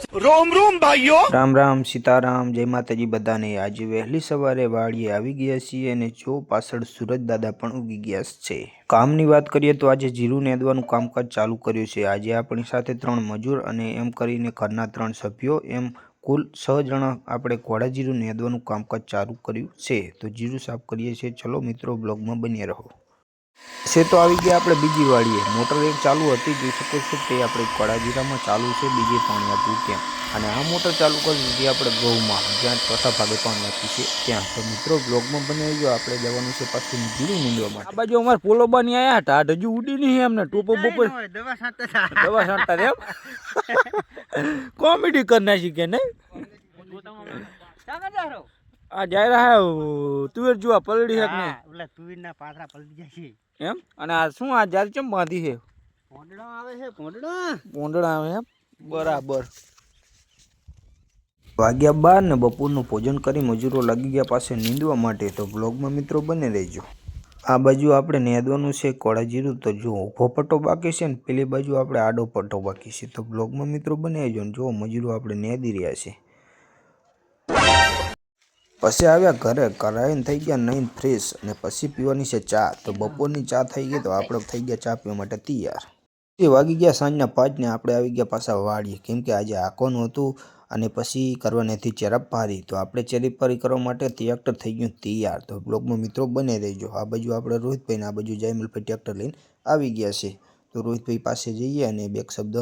रोम रोम भाइयों। राम राम सीताराम जय माताजी बधाने। आज वહેલી સવારે વાડીએ આવી ગયા છીએ અને જો પાછળ સુરજ દાદા પણ ઉગી ગયા છે। કામની વાત કરીએ તો આજે જીરું નેદવાનું કામકાજ ચાલુ કર્યું છે। આજે આપણી સાથે 3 મજૂર અને એમ કરીને ઘરના 3 સભ્યો એમ કુલ 6 જણા આપણે કોડા જીરું નેદવાનું કામકાજ ચાલુ કર્યું છે। તો જીરું સાફ કરીએ છીએ। ચલો મિત્રો બ્લોગમાં બન્યા રહો। से तो आ गया આપણે બીજી વાડીએ। મોટર એક ચાલુ હતી, જોઈ શકો છો તે આપણે કોડાજીરામાં ચાલુ છે, બીજે પાણી આપવું ત્યાં। અને આ મોટર ચાલુ કરી દીધી આપણે ગૌમાં, જ્યાં ચોથા ભાગે પાણી આપ્યું છે ત્યાં। તો મિત્રો બ્લોગમાં બની ગયો, આપણે જવાનું છે પાછું જીરું નીંદવા માટે। આ બાજુ અમાર પોલો બની આયા હતા, હજુ ઉડી નહીં એમને ટોપો બોપો દવા છાંટતા એમ કોમેડી કરી નાખી કે નહીં। આ જાય રહ્યા તુવેર જોવા પલડી હક ને ઓલા તુવેરના પાથરા પલડી જાય છે એમ। અને આ શું આ જાર ચમ બાંધી છે? પોંડડા આવે છે, પોંડડા આવે એમ, બરાબર। વાગ્યા 12 ને બપોરનું ભોજન કરી મજૂરો લાગી ગયા પાસે નીંદવા માટે। તો બ્લોગમાં મિત્રો બને રહેજો। આ બાજુ આપણે નેદવાનું છે કોડા જીરું। તો જો ઊભો પટ્ટો બાકી છે ને પેલી બાજુ આપણે આડો પટ્ટો બાકી છે। તો બ્લોગમાં મિત્રો બને રહેજો। જો મજૂરો આપણે નેદી રહ્યા છે। પછી આવ્યા ઘરે, કરાઈને થઈ ગયા નહીં ફ્રેશ અને પછી પીવાની છે ચા। તો બપોરની ચા થઈ ગઈ, તો આપણે થઈ ગયા ચા પીવા માટે તૈયાર। એ વાગી ગયા સાંજના 5 ને આપણે આવી ગયા પાછા વાડીએ, કેમ કે આજે આકોનું હતું અને પછી કરવાની હતી ચેરાપારી। તો આપણે ચેરાપારી કરવા માટે ટ્રેક્ટર થઈ ગયું તૈયાર। તો બ્લોગમાં મિત્રો બને રહેજો। આ બાજુ આપણે રોહિતભાઈ ને આ બાજુ જયમલભાઈ ટ્રેક્ટર લઈને આવી ગયા છે। તો રોહિતભાઈ પાસે જઈએ અને બે શબ્દ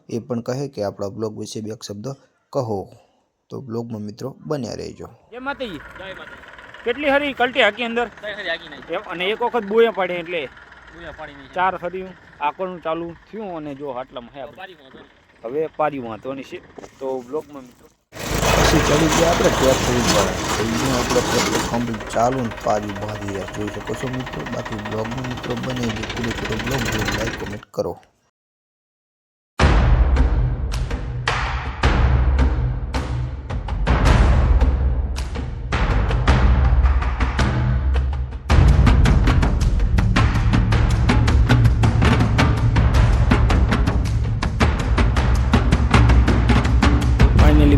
એ પણ કહે કે આપણા બ્લોગ વિશે બે શબ્દ કહો। તો બ્લોગમાં મિત્રો બન્યા રહેજો। જય માતાજી। જય માતાજી। કેટલી હરી કલટી હાકી અંદર એમ, અને એક વખત બોયા પાડે એટલે બોયા પાડી 4 હરી આકોનું ચાલુ થયું અને જો આટલામાં હે હવે પારી વાંધવાની છે। તો બ્લોગમાં મિત્રો પછી ચડી ગયા આપણે ટ્રેક્ટર ઉપર, તો આપણે ટ્રેક્ટર કમ્પ્લીટ ચાલુ ને પારી બાંધી જોઈ શકો છો મિત્રો। બાકી બ્લોગમાં મિત્રો બને જે પૂરો બ્લોગ લાઈક કમેન્ટ કરો।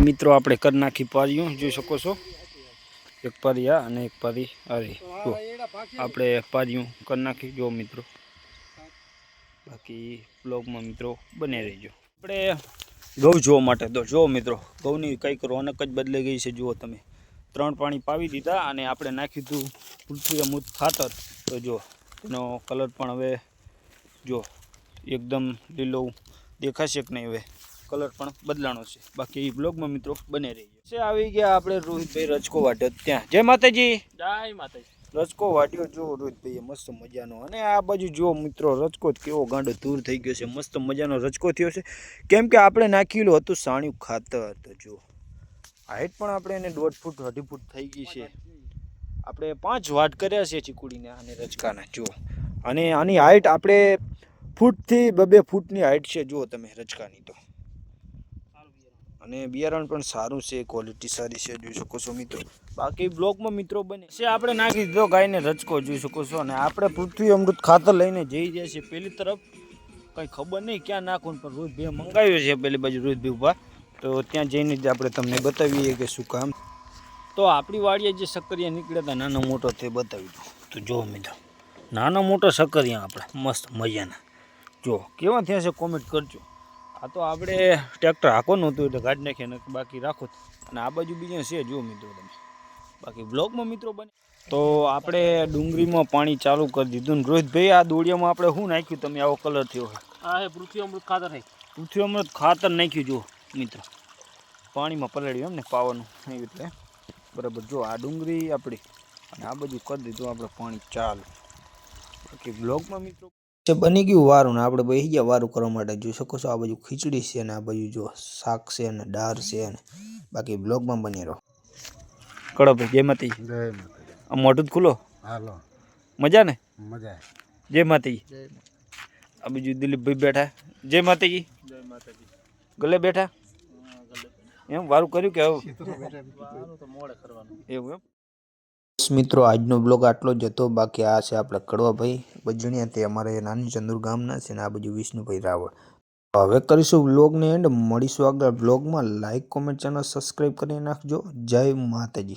મિત્રો આપણે કરી નાખી પારીઓ, જોઈ શકો છો। એક પારી આ અને એક પારી અરે જો આપણે પારીઓ કરી નાખી જો મિત્રો। બાકી બ્લોગમાં મિત્રો બને રહેજો। આપણે ઘઉં જોવા માટે તો જો મિત્રો ઘઉંની કંઈક રોનક જ બદલાઈ ગઈ છે। જુઓ તમે 3 પાણી પાવી દીધા અને આપણે નાખ્યું હતું પૃથ્વી અમૃત ખાતર। તો જો એનો કલર પણ હવે જો એકદમ લીલો દેખાશે કે નહીં, હવે કલર પણ બદલાણો છે। બાકી બ્લોગમાં મિત્રો બને રહીજો। છે આવી ગયા આપણે રોહિતભાઈ રચકો વાટ્યો ત્યાં। જય માતાજી। જય માતાજી। રચકો વાટ્યો જો રોહિતભાઈ મસ્ત મજાનો। અને આ બાજુ જો મિત્રો રચકો કેવો ગાંડો દૂર થઈ ગયો છે, મસ્ત મજાનો રચકો થયો છે, કેમ કે આપણે નાખેલું હતું સાણિયું ખાતર। તો જો હાઈટ પણ આપણે એને 1.5 ફૂટ 2.5 ફૂટ થઈ ગઈ છે। આપણે 5 વાટ કર્યા છે ચીકુડીને અને રચકાના જો। અને આની હાઈટ આપણે ફૂટથી 2 ફૂટની હાઈટ છે જુઓ તમે રચકાની। તો અને બિયારણ પણ સારું છે, ક્વોલિટી સારી છે, જોઈ શકો છો મિત્રો। બાકી બ્લોગમાં મિત્રો બને છે આપણે નાખી દીધો ગાયને રચકો, જોઈ શકો છો। અને આપણે પૃથ્વી અમૃત ખાતર લઈને જઈ જાય છે પેલી તરફ, કંઈ ખબર નહીં ક્યાં નાખવું, પણ રોહિતભાઈ મંગાવ્યો છે પેલી બાજુ રોહિતભાઈ ઉભા। તો ત્યાં જઈને જ આપણે તમને બતાવીએ કે શું કામ। તો આપણી વાડીએ જે સક્કરિયા નીકળ્યા હતા નાનો મોટો તે બતાવી દો। તો જો મિત્રો નાનો મોટો સક્કરિયા આપણા મસ્ત મજાના જો કેવા થયા છે કોમેન્ટ કરજો। આ તો આપણે ટ્રેક્ટર હાંકવાનું હતું એટલે કાઢી નાખીએ ને બાકી રાખો। અને આ બાજુ બીજા છે જો મિત્રો તમે। બાકી બ્લોગમાં મિત્રો બને તો આપણે ડુંગળીમાં પાણી ચાલુ કરી દીધું ને રોહિતભાઈ આ દોડિયામાં આપણે શું નાખ્યું તમે આવો કલર થયો છે? આ હે પૃથ્વી અમૃત ખાતર છે। પૃથ્વી અમૃત ખાતર નાખ્યું જો મિત્રો, પાણીમાં પલળ્યું એમ ને પાવાનું એટલે બરાબર। જો આ ડુંગળી આપણી અને આ બાજુ કરી દીધું આપણે પાણી ચાલુ। બાકી બ્લોગમાં મિત્રો બની ગયું વારું ને આપણે બેસી ગયા વારું કરવા માટે, જોઈ શકો છો। આ બાજુ ખીચડી છે અને આ બાજુ જો શાક છે અને દાળ છે અને બાકી બ્લોગમાં બની રહો। કડો ભાઈ જય માતાજી। જય માતાજી। આ મોઢું ખુલ્લો હાલો મજા ને મજા। જય માતાજી। આ બાજુ દિલીપભાઈ બેઠા, જય માતાજી। જય માતાજી। ગલે બેઠા એમ વારું કર્યું કે એવું એમ। મિત્રો આજનો બ્લોગ આટલો જ હતો। બાકી આ છે આપણે કડવાભાઈ બજણિયા, તે અમારે નાની ચંદુર ગામના છે, ને આ બાજુ વિષ્ણુભાઈ રાવળ। હવે કરીશું વ્લોગને એન્ડ. મળીશું આગળ વ્લોગમાં. લાઇક કોમેન્ટ ચેનલ સબસ્ક્રાઈબ કરી નાખજો. જય માતાજી.